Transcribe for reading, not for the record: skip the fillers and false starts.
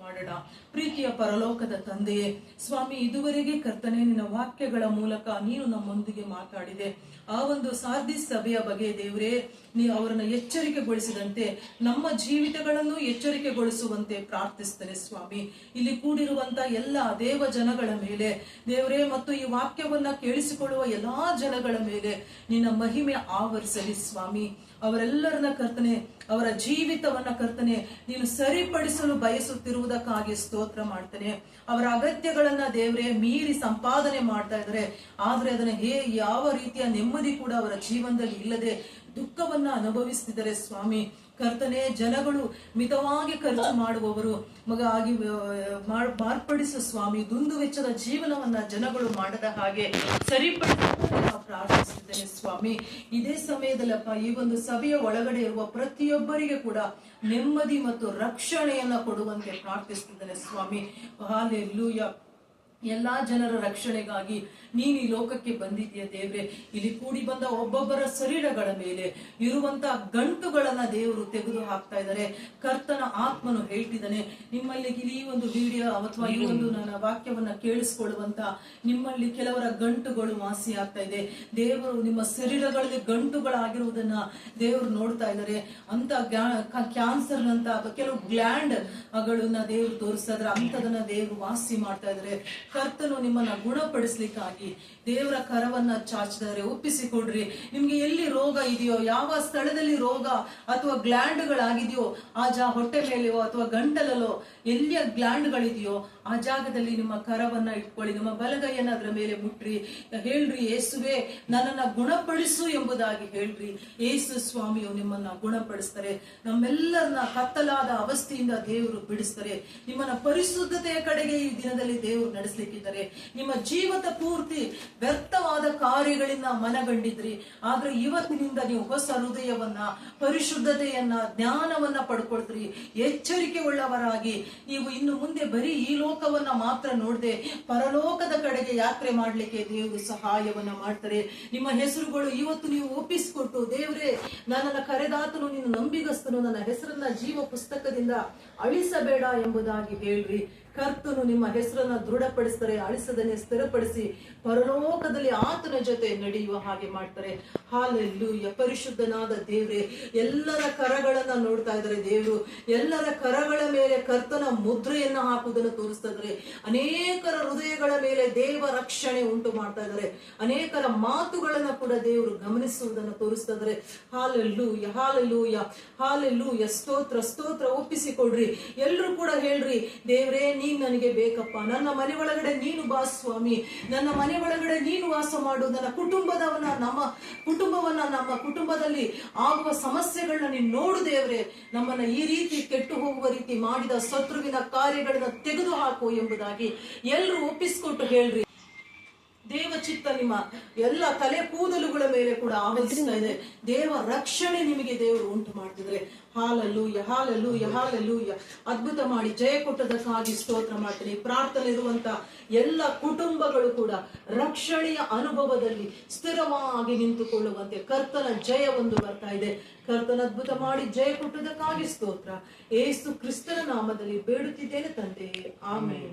ಮಾಡೋಣ. ಪ್ರೀತಿಯ ಪರಲೋಕದ ತಂದೆಯೇ ಸ್ವಾಮಿ, ಇದುವರೆಗೆ ಕರ್ತನೆ ನಿನ್ನ ವಾಕ್ಯಗಳ ಮೂಲಕ ನೀನು ನಮ್ಮೊಂದಿಗೆ ಮಾತಾಡಿದೆ. ಆ ಒಂದು ಸಾರ್ದಿಸ್ ಸಭೆಯ ಬಗ್ಗೆ ದೇವರೇ, ನೀ ಅವರನ್ನು ಎಚ್ಚರಿಕೆಗೊಳಿಸಿದಂತೆ ನಮ್ಮ ಜೀವಿತಗಳನ್ನು ಎಚ್ಚರಿಕೆಗೊಳಿಸುವಂತೆ ಪ್ರಾರ್ಥಿಸ್ತೇನೆ ಸ್ವಾಮಿ. ಇಲ್ಲಿ ಕೂಡಿರುವಂತ ಎಲ್ಲ ದೇವ ಜನಗಳ ಮೇಲೆ ದೇವರೇ, ಮತ್ತು ಈ ವಾಕ್ಯವನ್ನ ಕೇಳಿಸಿಕೊಳ್ಳುವ ಎಲ್ಲಾ ಜನಗಳ ಮೇಲೆ ನಿನ್ನ ಮಹಿಮೆ ಆವರಿಸಲಿ ಸ್ವಾಮಿ. ಅವರೆಲ್ಲರನ್ನ ಕರ್ತನೆ, ಅವರ ಜೀವಿತವನ್ನ ಕರ್ತನೆ ನೀನು ಸರಿಪಡಿಸಲು ಬಯಸುತ್ತಿರುವುದಕ್ಕಾಗಿ ಸ್ತೋತ್ರ ಮಾಡ್ತೇನೆ. ಅವರ ಅಗತ್ಯಗಳನ್ನ ದೇವರೇ ಮೀರಿ ಸಂಪಾದನೆ ಮಾಡ್ತಾ ಇದ್ದಾರೆ, ಆದ್ರೆ ಅದನ್ನ ಯಾವ ರೀತಿಯ ನೆಮ್ಮದಿ ಕೂಡ ಅವರ ಜೀವನದಲ್ಲಿ ಇಲ್ಲದೆ ದುಃಖವನ್ನ ಅನುಭವಿಸ್ತಿದ್ದಾರೆ ಸ್ವಾಮಿ. ಕರ್ತನೆ, ಜನಗಳು ಮಿತವಾಗಿ ಖರ್ಚು ಮಾಡುವವರು ಆಗಿ ಮಾರ್ಪಡಿಸು ಸ್ವಾಮಿ. ದುಂದು ವೆಚ್ಚದ ಜೀವನವನ್ನ ಜನಗಳು ಮಾಡದ ಹಾಗೆ ಸರಿಪಡಿಸ ಪ್ರಾರ್ಥಿಸುತ್ತೇನೆ ಸ್ವಾಮಿ. ಇದೇ ಸಮಯದಲ್ಲಪ್ಪ, ಈ ಒಂದು ಸಭೆಯ ಒಳಗಡೆ ಇರುವ ಪ್ರತಿಯೊಬ್ಬರಿಗೆ ಕೂಡ ನೆಮ್ಮದಿ ಮತ್ತು ರಕ್ಷಣೆಯನ್ನ ಕೊಡುವಂತೆ ಪ್ರಾರ್ಥಿಸುತ್ತಿದ್ದೇನೆ ಸ್ವಾಮಿ. ಹಾಲೆಲೂಯಾ. ಎಲ್ಲಾ ಜನರ ರಕ್ಷಣೆಗಾಗಿ ನೀನು ಈ ಲೋಕಕ್ಕೆ ಬಂದಿದ್ದೀಯ ದೇವ್ರೆ. ಇಲ್ಲಿ ಕೂಡಿ ಬಂದ ಒಬ್ಬೊಬ್ಬರ ಶರೀರಗಳ ಮೇಲೆ ಇರುವಂತಹ ಗಂಟುಗಳನ್ನ ದೇವರು ತೆಗೆದು ಹಾಕ್ತಾ ಇದ್ದಾರೆ. ಕರ್ತನ ಆತ್ಮನು ಹೇಳ್ತಿದ್ದಾನೆ, ನಿಮ್ಮಲ್ಲಿ ಈ ಒಂದು ವಿಡಿಯೋ ಅಥವಾ ಈ ಒಂದು ನನ್ನ ವಾಕ್ಯವನ್ನ ಕೇಳಿಸ್ಕೊಳ್ಳುವಂತ ನಿಮ್ಮಲ್ಲಿ ಕೆಲವರ ಗಂಟುಗಳು ವಾಸಿ ಆಗ್ತಾ ಇದೆ. ದೇವರು ನಿಮ್ಮ ಶರೀರಗಳಲ್ಲಿ ಗಂಟುಗಳಾಗಿರುವುದನ್ನ ದೇವರು ನೋಡ್ತಾ ಇದ್ದಾರೆ. ಅಂತ ಕ್ಯಾನ್ಸರ್ ನಂತ ಕೆಲವು ಗ್ಲ್ಯಾಂಡ್ ಗಳನ್ನ ದೇವರು ತೋರಿಸ್ತಾ ಇದ್ದಾರೆ. ಅಂತದನ್ನ ದೇವರು ವಾಸಿ ಮಾಡ್ತಾ ಇದ್ದಾರೆ. ಕರ್ತನು ನಿಮ್ಮನ್ನ ಗುಣಪಡಿಸ್ಲಿಕ್ಕಾಗಿ ದೇವರ ಕರವನ್ನ ಚಾಚಿದರೆ ಒಪ್ಪಿಸಿಕೊಡ್ರಿ. ನಿಮ್ಗೆ ಎಲ್ಲಿ ರೋಗ ಇದೆಯೋ, ಯಾವ ಸ್ಥಳದಲ್ಲಿ ರೋಗ ಅಥವಾ ಗ್ಲ್ಯಾಂಡ್ಗಳಾಗಿದೆಯೋ, ಹೊಟ್ಟೆ ಮೇಲೆಯೋ ಅಥವಾ ಗಂಟಲಲ್ಲೋ ಎಲ್ಲಿಯ ಗ್ಲ್ಯಾಂಡ್ಗಳಿದೆಯೋ ಆ ಜಾಗದಲ್ಲಿ ನಿಮ್ಮ ಕರವನ್ನ ಇಟ್ಕೊಳ್ಳಿ. ನಿಮ್ಮ ಬಲಗೈಯನ್ನ ಅದರ ಮೇಲೆ ಮುಟ್ರಿ. ಹೇಳ್ರಿ, ಯೇಸುವೆ ನನ್ನನ್ನ ಗುಣಪಡಿಸು ಎಂಬುದಾಗಿ ಹೇಳ್ರಿ. ಯೇಸು ಸ್ವಾಮಿಯು ನಿಮ್ಮನ್ನ ಗುಣಪಡಿಸ್ತಾರೆ. ನಮ್ಮೆಲ್ಲರನ್ನ ಕತ್ತಲಾದ ಅವಸ್ಥೆಯಿಂದ ದೇವರು ಬಿಡಿಸ್ತಾರೆ. ನಿಮ್ಮನ್ನ ಪರಿಶುದ್ಧತೆಯ ಕಡೆಗೆ ಈ ದಿನದಲ್ಲಿ ದೇವರು ನಡೆಸಲಿಕ್ಕಿದ್ದಾರೆ. ನಿಮ್ಮ ಜೀವದ ಪೂರ್ತಿ ವ್ಯರ್ಥವಾದ ಕಾರ್ಯಗಳಿಂದ ಮನಗಂಡಿದ್ರಿ, ಆದ್ರೆ ಇವತ್ತಿನಿಂದ ನೀವು ಹೊಸ ಹೃದಯವನ್ನ, ಪರಿಶುದ್ಧತೆಯನ್ನ, ಜ್ಞಾನವನ್ನ ಪಡ್ಕೊಳ್ತೀರಿ. ಎಚ್ಚರಿಕೆ ಉಳ್ಳವರಾಗಿ ನೀವು ಇನ್ನು ಮುಂದೆ ಬರೀ ಈ ಲೋಕವನ್ನ ಮಾತ್ರ ನೋಡದೆ ಪರಲೋಕದ ಕಡೆಗೆ ಯಾತ್ರೆ ಮಾಡ್ಲಿಕ್ಕೆ ದೇವರು ಸಹಾಯವನ್ನ ಮಾಡ್ತಾರೆ. ನಿಮ್ಮ ಹೆಸರುಗಳು ಇವತ್ತು ನೀವು ಒಪ್ಪಿಸಿಕೊಟ್ಟು, ದೇವರೇ ನನ್ನನ್ನ ಕರೆದಾತನು ನೀನು ನಂಬಿಗಸ್ತನು, ನನ್ನ ಹೆಸರನ್ನ ಜೀವ ಪುಸ್ತಕದಿಂದ ಅಳಿಸಬೇಡ ಎಂಬುದಾಗಿ ಹೇಳ್ರಿ. ಕರ್ತನು ನಿಮ್ಮ ಹೆಸರನ್ನ ದೃಢಪಡಿಸ್ತಾರೆ. ಅಳಿಸದನ್ನೇ ಸ್ಥಿರಪಡಿಸಿ ಪರಲೋಕದಲ್ಲಿ ಆತನ ಜೊತೆ ನಡೆಯುವ ಹಾಗೆ ಮಾಡ್ತಾರೆ. ಹಾಲೆಲೂಯ. ಪರಿಶುದ್ಧನಾದ ದೇವ್ರೆ, ಎಲ್ಲರ ಕರಗಳನ್ನ ನೋಡ್ತಾ ಇದ್ದಾರೆ ದೇವರು. ಎಲ್ಲರ ಕರಗಳ ಮೇಲೆ ಕರ್ತನ ಮುದ್ರೆಯನ್ನ ಹಾಕುವುದನ್ನು ತೋರಿಸ್ತಾ ಇದ್ದಾರೆ. ಅನೇಕರ ಹೃದಯಗಳ ಮೇಲೆ ದೇವ ರಕ್ಷಣೆ ಉಂಟು ಮಾಡ್ತಾ ಇದ್ದಾರೆ. ಅನೇಕರ ಮಾತುಗಳನ್ನ ಕೂಡ ದೇವರು ಗಮನಿಸುವುದನ್ನು ತೋರಿಸ್ತಾ ಇದ್ದಾರೆ. Hallelujah, hallelujah, hallelujah. ಸ್ತೋತ್ರ, ಸ್ತೋತ್ರ. ಒಪ್ಪಿಸಿಕೊಡ್ರಿ. ಎಲ್ರು ಕೂಡ ಹೇಳ್ರಿ, ದೇವ್ರೇ ನೀನ್ ನನಗೆ ಬೇಕಪ್ಪ. ನನ್ನ ಮನೆ ಒಳಗಡೆ ನೀನು ಬಾ ಸ್ವಾಮಿ. ನನ್ನ ಮನೆ ಒಳಗಡೆ ನೀನು ವಾಸ ಮಾಡು. ನನ್ನ ನಮ್ಮ ಕುಟುಂಬದಲ್ಲಿ ಆಗುವ ಸಮಸ್ಯೆಗಳನ್ನ ನೀನು ನೋಡು ದೇವ್ರೆ. ನಮ್ಮನ್ನ ಈ ರೀತಿ ಕೆಟ್ಟು ಹೋಗುವ ರೀತಿ ಮಾಡಿದ ಶತ್ರುವಿನ ಕಾರ್ಯಗಳನ್ನ ತೆಗೆದು ಹಾಕು ಎಂಬುದಾಗಿ ಎಲ್ರು ಒಪ್ಪಿಸಿಕೊಟ್ಟು ಹೇಳ್ರಿ. ದೇವ ಚಿತ್ತ ನಿಮ್ಮ ಎಲ್ಲ ತಲೆ ಕೂದಲುಗಳ ಮೇಲೆ ಕೂಡ ಆವರಿಸ್ತಾ ಇದೆ. ದೇವ ರಕ್ಷಣೆ ನಿಮಗೆ ದೇವರು ಉಂಟು ಮಾಡ್ತಿದ್ರೆ. Hallelujah, hallelujah, hallelujah. ಅದ್ಭುತ ಮಾಡಿ ಜಯ ಕೊಟ್ಟದಕ್ಕಾಗಿ ಸ್ತೋತ್ರ ಮಾಡ್ತೀನಿ. ಪ್ರಾರ್ಥನೆ ಇರುವಂತ ಎಲ್ಲ ಕುಟುಂಬಗಳು ಕೂಡ ರಕ್ಷಣೆಯ ಅನುಭವದಲ್ಲಿ ಸ್ಥಿರವಾಗಿ ನಿಂತುಕೊಳ್ಳುವಂತೆ ಕರ್ತನ ಜಯ ಒಂದು ಬರ್ತಾ ಇದೆ. ಕರ್ತನ ಅದ್ಭುತ ಮಾಡಿ ಜಯ ಕೊಟ್ಟದಕ್ಕಾಗಿ ಸ್ತೋತ್ರ. ಯೇಸು ಕ್ರಿಸ್ತನ ನಾಮದಲ್ಲಿ ಬೇಡುತ್ತಿದ್ದೇನೆ ತಂದೆಯೇ, ಆಮೆನ್.